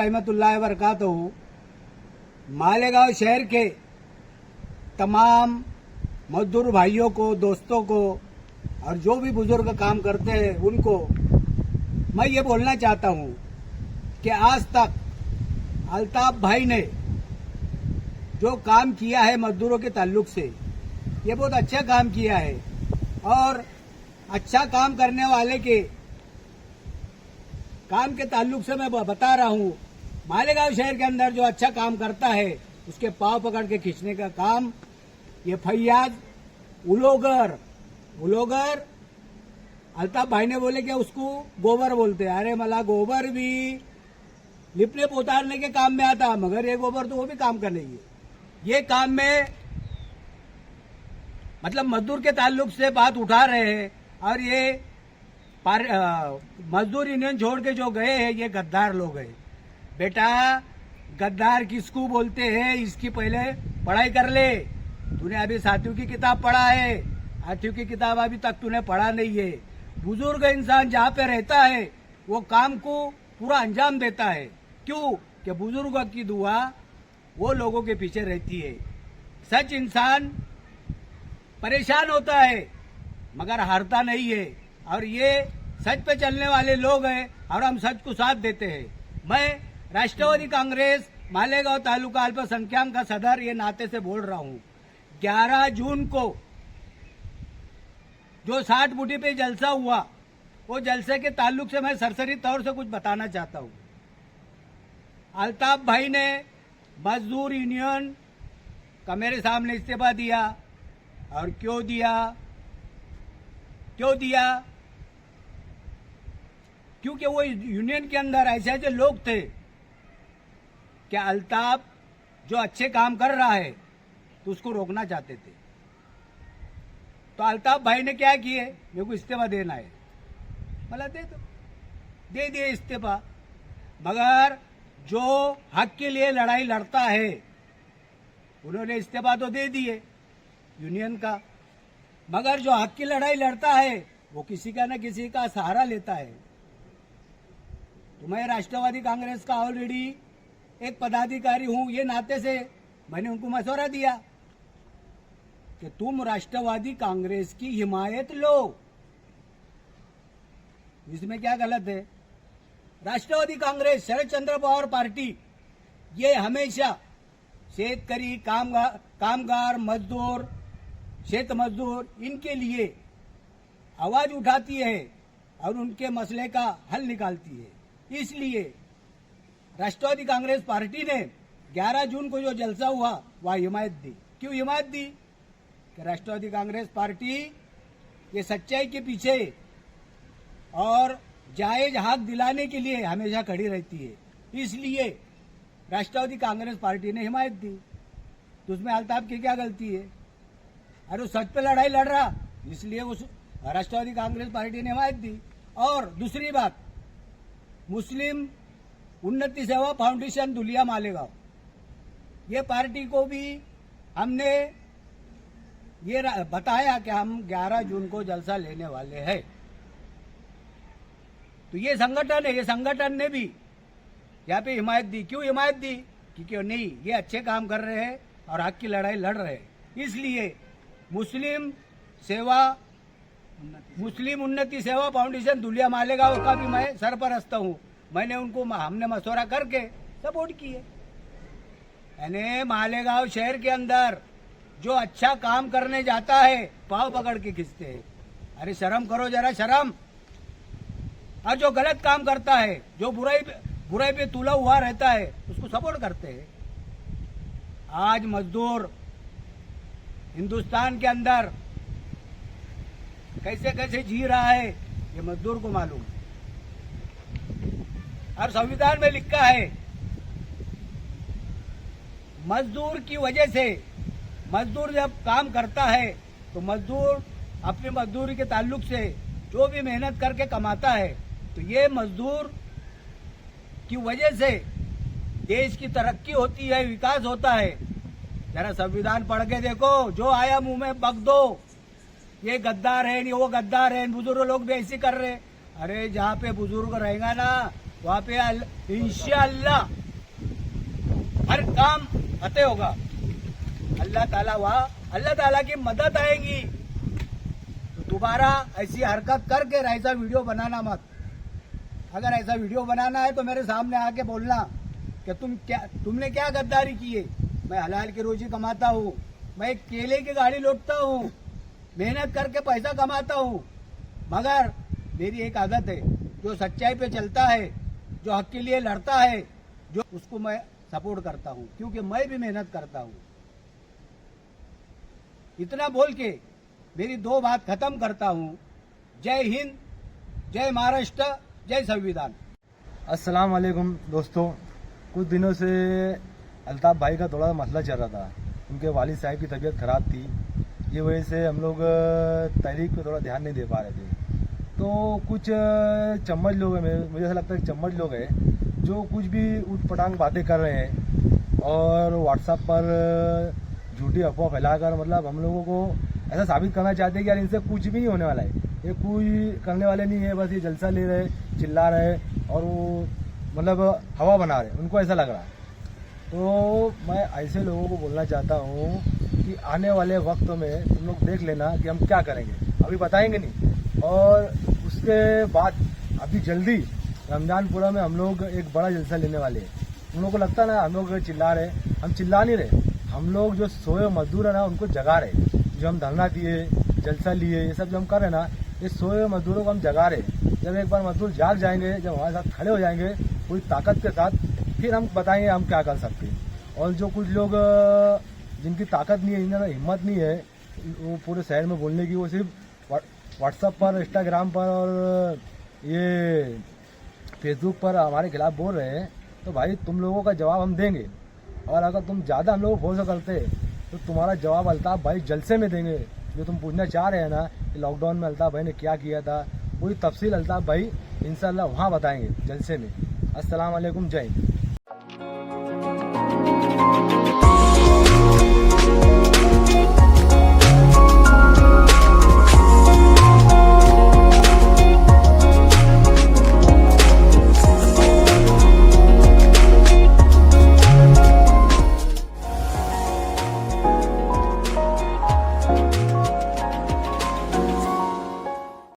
रहमतुल्लाह वबरकातुहू। मालेगांव शहर के तमाम मजदूर भाइयों को, दोस्तों को और जो भी बुजुर्ग काम करते हैं उनको मैं ये बोलना चाहता हूँ कि आज तक अल्ताफ भाई ने जो काम किया है मजदूरों के ताल्लुक से, ये बहुत अच्छा काम किया है। और अच्छा काम करने वाले के काम के ताल्लुक से मैं बता रहा हूँ, मालेगांव शहर के अंदर जो अच्छा काम करता है उसके पांव पकड़ के खींचने का काम ये फैयाज उलोगर अल्ताफ भाई ने बोले कि उसको गोबर बोलते हैं। अरे मला गोबर भी लिपने पोतारने के काम में आता, मगर ये गोबर तो वो भी काम का नहीं है। ये काम में मतलब मजदूर के ताल्लुक से बात उठा रहे हैं और ये मजदूर यूनियन छोड़ के जो गए हैं ये गद्दार लोग हैं। बेटा गद्दार किसको बोलते हैं इसकी पहले पढ़ाई कर ले। तूने अभी 7वीं की किताब पढ़ा है, 8वीं की किताब अभी तक तूने पढ़ा नहीं है। बुजुर्ग इंसान जहाँ पे रहता है वो काम को पूरा अंजाम देता है। क्यों? कि बुजुर्ग की दुआ वो लोगों के पीछे रहती है। सच इंसान परेशान होता है मगर हारता नहीं है, और ये सच पे चलने वाले लोग हैं और हम सच को साथ देते हैं। मैं राष्ट्रवादी कांग्रेस मालेगांव तालुका अल्पसंख्याक का सदर ये नाते से बोल रहा हूँ। 11 जून को जो 60 बूटी पे जलसा हुआ, वो जलसे के ताल्लुक से मैं सरसरी तौर से कुछ बताना चाहता हूँ। अल्ताफ भाई ने मजदूर यूनियन का मेरे सामने इस्तीफा दिया। और क्यों दिया? क्योंकि वो यूनियन के अंदर ऐसे ऐसे लोग थे कि अल्ताफ जो अच्छे काम कर रहा है तो उसको रोकना चाहते थे। तो अल्ताफ भाई ने क्या किए, मेरे को इस्तीफा देना है, मला दे दिए इस्तीफा। मगर जो हक के लिए लड़ाई लड़ता है उन्होंने इस्तीफा तो दे दिए यूनियन का, मगर जो हक की लड़ाई लड़ता है वो किसी का न किसी का सहारा लेता है। तो मैं राष्ट्रवादी कांग्रेस का ऑलरेडी एक पदाधिकारी हूं, ये नाते से मैंने उनको मशवरा दिया कि तुम राष्ट्रवादी कांग्रेस की हिमायत लो। इसमें क्या गलत है? राष्ट्रवादी कांग्रेस शरद चंद्र पवार पार्टी ये हमेशा शेतकरी, कामगार, मजदूर, शेत मजदूर इनके लिए आवाज उठाती है और उनके मसले का हल निकालती है। इसलिए राष्ट्रवादी कांग्रेस पार्टी ने 11 जून को जो जलसा हुआ वह हिमायत दी। क्यों हिमायत दी? कि राष्ट्रवादी कांग्रेस पार्टी ये सच्चाई के पीछे और जायज हक दिलाने के लिए हमेशा खड़ी रहती है। इसलिए राष्ट्रवादी कांग्रेस पार्टी ने हिमायत दी। तो उसमें अल्ताफ की क्या गलती है? अरे सच पे लड़ाई लड़ रहा, इसलिए उस राष्ट्रवादी कांग्रेस पार्टी ने हिमायत दी। और दूसरी बात, मुस्लिम उन्नति सेवा फाउंडेशन दुलिया मालेगांव, ये पार्टी को भी हमने ये बताया कि हम 11 जून को जलसा लेने वाले हैं। तो ये संगठन है, ये संगठन ने भी यहाँ पे हिमायत दी। क्यों हिमायत दी? क्योंकि नहीं, ये अच्छे काम कर रहे हैं और हक की लड़ाई लड़ रहे हैं। इसलिए मुस्लिम उन्नति सेवा फाउंडेशन दुलिया मालेगांव का भी मैं सरपरस्त हूँ। हमने मशवरा करके सपोर्ट किए। यानी मालेगांव शहर के अंदर जो अच्छा काम करने जाता है पाँव पकड़ के खींचते हैं। अरे शर्म करो जरा, शर्म। और जो गलत काम करता है, जो बुराई पे तुला हुआ रहता है, उसको सपोर्ट करते हैं। आज मजदूर हिंदुस्तान के अंदर कैसे कैसे जी रहा है ये मजदूर को मालूम। और संविधान में लिखा है मजदूर की वजह से, मजदूर जब काम करता है तो मजदूर अपनी मजदूरी के ताल्लुक से जो भी मेहनत करके कमाता है, तो ये मजदूर की वजह से देश की तरक्की होती है, विकास होता है। जरा संविधान पढ़ के देखो, जो आया मुंह में बक दो, ये गद्दार है, नहीं वो गद्दार है, बुजुर्ग लोग भी ऐसे कर रहे। अरे जहाँ पे बुजुर्ग रहेगा ना वहां पे इंशाअल्लाह हर काम फतेह होगा। अल्लाह ताला की मदद आएगी। तो दोबारा ऐसी हरकत करके ऐसा वीडियो बनाना मत। अगर ऐसा वीडियो बनाना है तो मेरे सामने आके बोलना कि तुमने क्या गद्दारी की है। मैं हलाल की रोजी कमाता हूँ, मैं एक केले की गाड़ी लौटता हूँ, मेहनत करके पैसा कमाता हूँ, मगर मेरी एक आदत है, जो सच्चाई पे चलता है, जो हक के लिए लड़ता है, जो उसको मैं सपोर्ट करता हूँ, क्योंकि मैं भी मेहनत करता हूँ। इतना बोल के मेरी दो बात खत्म करता हूँ। जय हिंद, जय महाराष्ट्र, जय संविधान। अस्सलाम वालेकुम दोस्तों, कुछ दिनों से अल्ताफ भाई का थोड़ा मसला चल रहा था। उनके वालिद साहब की तबीयत ख़राब थी, ये वजह से हम लोग तहरीक पे थोड़ा ध्यान नहीं दे पा रहे थे। तो कुछ चम्मच लोग हैं, मुझे ऐसा लगता है चम्मच लोग हैं, जो कुछ भी उठ पटांग बातें कर रहे हैं और व्हाट्सएप पर झूठी अफवाह फैलाकर मतलब हम लोगों को ऐसा साबित करना चाहते हैं कि यार इनसे कुछ भी नहीं होने वाला है, ये कोई करने वाले नहीं है, बस ये जलसा ले रहे, चिल्ला रहे और वो मतलब हवा बना रहे, उनको ऐसा लग रहा है। तो मैं ऐसे लोगों को बोलना चाहता हूँ कि आने वाले वक्त में तुम लोग देख लेना कि हम क्या करेंगे, अभी बताएंगे नहीं। और उसके बाद अभी जल्दी रमजानपुरा में हम लोग एक बड़ा जलसा लेने वाले हैं। उन लोगों को लगता है ना हम लोग चिल्ला रहे, हम चिल्ला नहीं रहे, हम लोग जो सोए मजदूर है ना उनको जगा रहे। जो हम धरना दिए, जलसा लिए, ये सब जो हम कर रहे हैं ना, ये सोए मजदूरों को हम जगा रहे। जब एक बार मजदूर जाग जाएंगे, जब हमारे साथ खड़े हो जाएंगे पूरी ताकत के साथ, फिर हम बताएंगे हम क्या कर सकते हैं। और जो कुछ लोग जिनकी ताकत नहीं है, इन्हें हिम्मत नहीं है वो पूरे शहर में बोलने की, वो सिर्फ व्हाट्सएप पर, इंस्टाग्राम पर और ये फेसबुक पर हमारे खिलाफ बोल रहे हैं, तो भाई तुम लोगों का जवाब हम देंगे। और अगर तुम ज़्यादा हम लोग भरोसा करते तो तुम्हारा जवाब अल्ताफ भाई जलसे में देंगे। जो तुम पूछना चाह रहे हैं ना कि लॉकडाउन में अल्ताफ भाई ने क्या किया था, पूरी तफसील अल्ताफ भाई इंशाल्लाह वहाँ बताएंगे जलसे में। अस्सलाम वालेकुम, जय हिंद।